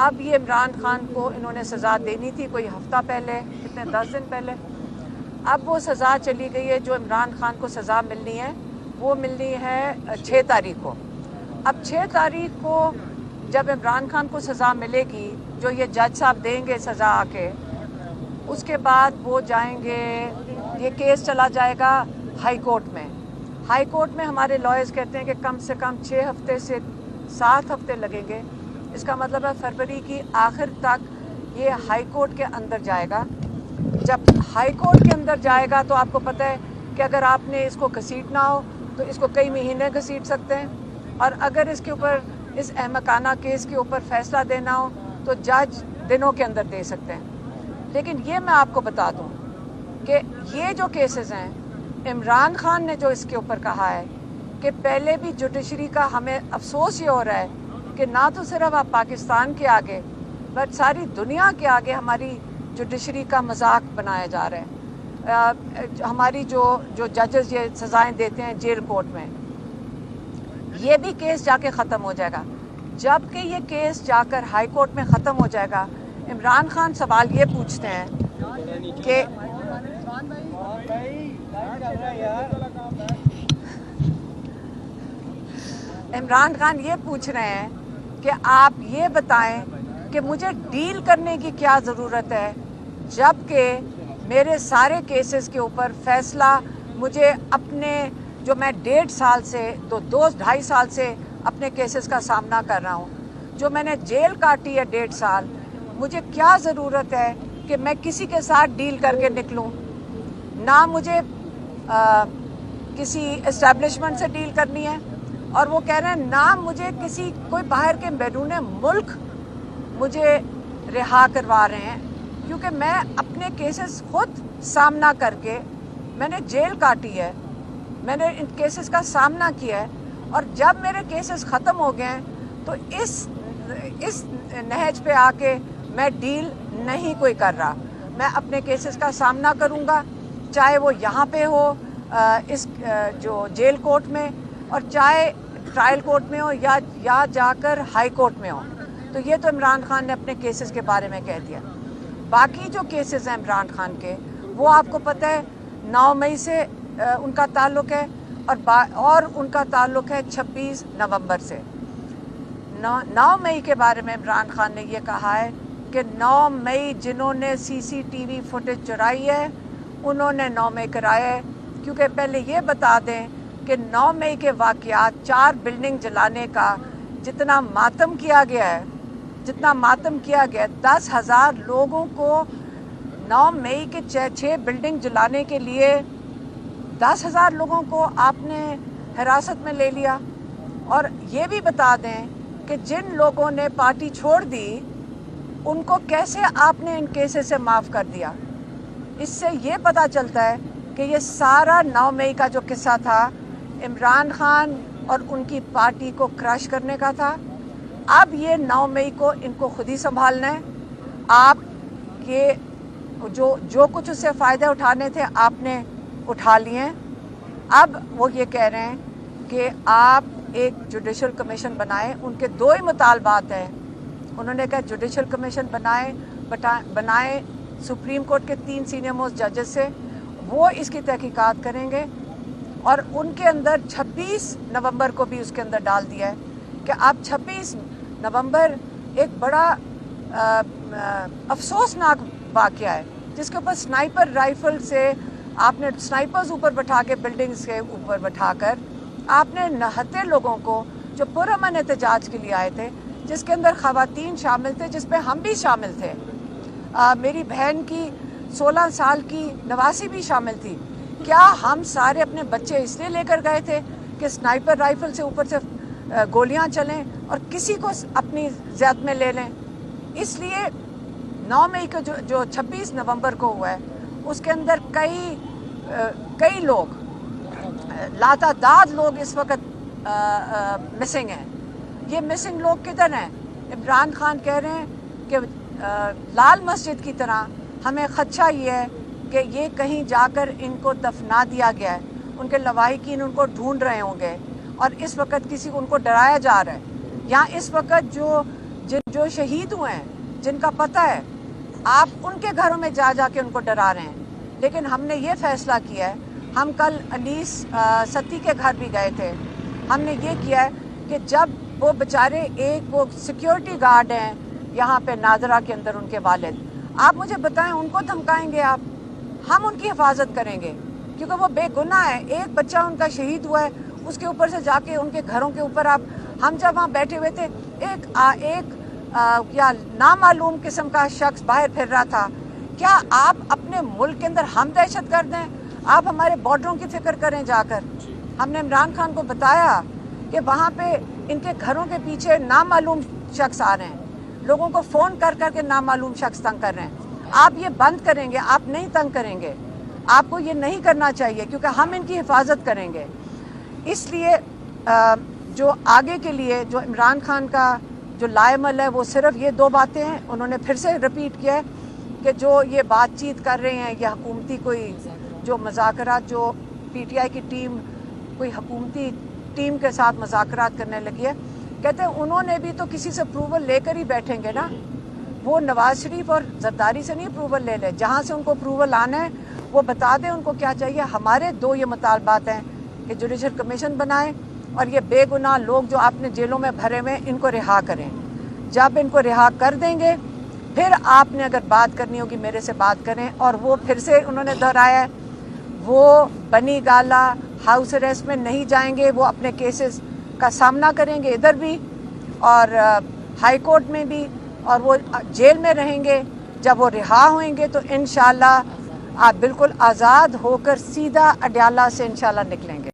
अब ये इमरान खान को इन्होंने सज़ा देनी थी कोई हफ्ता पहले, कितने 10 दिन पहले। अब वो सज़ा चली गई है। जो इमरान खान को सज़ा मिलनी है वो मिलनी है 6 तारीख को। अब 6 तारीख को जब इमरान खान को सज़ा मिलेगी, जो ये जज साहब देंगे सज़ा आके, उसके बाद वो जाएंगे, ये केस चला जाएगा हाई कोर्ट में। हाई कोर्ट में हमारे लॉयर्स कहते हैं कि कम से कम 6 हफ्ते से 7 हफ्ते लगेंगे। इसका मतलब है फरवरी की आखिर तक ये हाई कोर्ट के अंदर जाएगा। जब हाई कोर्ट के अंदर जाएगा तो आपको पता है कि अगर आपने इसको घसीटना हो तो इसको कई महीने घसीट सकते हैं, और अगर इसके ऊपर, इस अहमकाना केस के ऊपर फैसला देना हो तो जज दिनों के अंदर दे सकते हैं। लेकिन ये मैं आपको बता दूं कि ये जो केसेस हैं, इमरान खान ने जो इसके ऊपर कहा है कि पहले भी जुडिशरी का हमें अफसोस ये हो रहा है कि ना तो सिर्फ आप पाकिस्तान के आगे बट सारी दुनिया के आगे हमारी जुडिशरी का मजाक बनाया जा रहा है। हमारी जो जजेस ये सज़ाएं देते हैं जेल कोर्ट में, ये भी केस जाके ख़त्म हो जाएगा। जबकि ये केस जाकर हाई कोर्ट में ख़त्म हो जाएगा, इमरान खान सवाल ये पूछते हैं कि इमरान खान ये पूछ रहे हैं कि आप ये बताएं कि मुझे डील करने की क्या ज़रूरत है, जबकि मेरे सारे केसेस के ऊपर फैसला मुझे अपने, जो मैं 1.5 साल से तो 2-2.5 साल से अपने केसेस का सामना कर रहा हूँ, जो मैंने जेल काटी है 1.5 साल, मुझे क्या ज़रूरत है कि मैं किसी के साथ डील करके निकलूँ। ना मुझे किसी एस्टेब्लिशमेंट से डील करनी है, और वो कह रहे हैं ना मुझे किसी कोई बाहर के बैरून मुल्क मुझे रिहा करवा रहे हैं, क्योंकि मैं अपने केसेस खुद सामना करके, मैंने जेल काटी है, मैंने इन केसेस का सामना किया है, और जब मेरे केसेस ख़त्म हो गए हैं तो इस नहज पे आके मैं डील नहीं कोई कर रहा। मैं अपने केसेस का सामना करूँगा, चाहे वो यहाँ पे हो इस जो जेल कोर्ट में, और चाहे ट्रायल कोर्ट में हो या जाकर हाई कोर्ट में हो। तो ये तो इमरान खान ने अपने केसेस के बारे में कह दिया। बाकी जो केसेस हैं इमरान खान के, वो आपको पता है 9 मई से उनका ताल्लुक़ है, और उनका ताल्लुक़ है 26 नवंबर से। 9 मई के बारे में इमरान खान ने ये कहा है कि 9 मई जिन्होंने CCTV फुटेज चुराई है उन्होंने 9 मई कराया है। क्योंकि पहले ये बता दें कि 9 मई के वाक़यात, 4 बिल्डिंग जलाने का जितना मातम किया गया है, 10,000 लोगों को 9 मई के 6 बिल्डिंग जलाने के लिए 10,000 लोगों को आपने हिरासत में ले लिया। और ये भी बता दें कि जिन लोगों ने पार्टी छोड़ दी उनको कैसे आपने इन केसेस से माफ़ कर दिया। इससे ये पता चलता है कि ये सारा 9 मई का जो किस्सा था, इमरान खान और उनकी पार्टी को क्रश करने का था। अब ये 9 मई को इनको खुद ही संभालना है। आप ये जो कुछ उससे फ़ायदे उठाने थे आपने उठा लिए। अब वो ये कह रहे हैं कि आप एक जुडिशल कमीशन बनाएं। उनके 2 ही मुतालबात हैं। उन्होंने कहा जुडिशल कमीशन बनाएं सुप्रीम कोर्ट के 3 सीनियर मोस्ट जजेस से, वो इसकी तहकीकात करेंगे। और उनके अंदर 26 नवंबर को भी उसके अंदर डाल दिया है कि अब 26 नवंबर एक बड़ा अफसोसनाक वाक़या है, जिसके ऊपर स्नाइपर राइफल से आपने स्नाइपर्स ऊपर बैठा के, बिल्डिंग्स के ऊपर बैठाकर आपने 69 लोगों को जो पुरअमन एहतजाज के लिए आए थे, जिसके अंदर ख़वातीन शामिल थे, जिसमें हम भी शामिल थे, मेरी बहन की 16 साल की नवासी भी शामिल थी। क्या हम सारे अपने बच्चे इसलिए लेकर गए थे कि स्नाइपर राइफल से ऊपर से गोलियां चलें और किसी को अपनी ज़ैद में ले लें? इसलिए 9 मई को जो 26 नवंबर को हुआ है, उसके अंदर कई लोग, लातादाद लोग इस वक्त मिसिंग हैं। ये मिसिंग लोग किधर हैं? इमरान खान कह रहे हैं कि लाल मस्जिद की तरह हमें खदशा ये है कि ये कहीं जाकर इनको दफना दिया गया है। उनके लवाहिकीन उनको ढूंढ रहे होंगे और इस वक्त किसी को उनको डराया जा रहा है। यहाँ इस वक्त जो जो शहीद हुए हैं, जिनका पता है, आप उनके घरों में जा के उनको डरा रहे हैं। लेकिन हमने ये फैसला किया है, हम कल अनीस सत्ती के घर भी गए थे, हमने ये किया है कि जब वो बेचारे वो सिक्योरिटी गार्ड हैं यहाँ पे नादरा के अंदर, उनके वालिद, आप मुझे बताएं उनको धमकाएंगे आप? हम उनकी हिफाजत करेंगे क्योंकि वो बेगुनाह है। एक बच्चा उनका शहीद हुआ है, उसके ऊपर से जाके उनके घरों के ऊपर आप, हम जब वहाँ बैठे हुए थे, एक या नामालूम किस्म का शख्स बाहर फिर रहा था। क्या आप अपने मुल्क के अंदर हम दहशतगर्द हैं? आप हमारे बॉर्डरों की फिक्र करें जाकर। हमने इमरान खान को बताया कि वहाँ पे इनके घरों के पीछे नामालूम शख्स आ रहे हैं, लोगों को फ़ोन कर के नामालूम शख्स तंग कर रहे हैं। आप ये बंद करेंगे? आप नहीं तंग करेंगे, आपको ये नहीं करना चाहिए क्योंकि हम इनकी हिफाजत करेंगे। इसलिए जो आगे के लिए जो इमरान खान का जो लाएमल है वो सिर्फ ये दो बातें हैं। उन्होंने फिर से रिपीट किया है कि जो ये बातचीत कर रहे हैं, ये हुकूमती कोई जो मज़ाकरात, जो पीटीआई की टीम कोई हुकूमती टीम के साथ मज़ाकरात करने लगी है। कहते हैं उन्होंने भी तो किसी से अप्रूवल लेकर ही बैठेंगे ना, वो नवाज शरीफ और जरदारी से नहीं अप्रूवल ले जहाँ से उनको अप्रूवल आना है वो बता दें उनको क्या चाहिए। हमारे दो ये मुतालबात हैं कि जुडिशल कमीशन बनाएं और ये बेगुनाह लोग जो आपने जेलों में भरे हुए हैं इनको रिहा करें। जब इनको रिहा कर देंगे फिर आपने अगर बात करनी होगी मेरे से बात करें। और वो फिर से उन्होंने दोहराया है, वो बनी गाला हाउस अरेस्ट में नहीं जाएंगे, वो अपने केसेस का सामना करेंगे इधर भी और हाई कोर्ट में भी, और वो जेल में रहेंगे। जब वो रिहा होंगे तो इंशाल्लाह आप बिल्कुल आज़ाद होकर सीधा अडयाला से इंशाल्लाह निकलेंगे।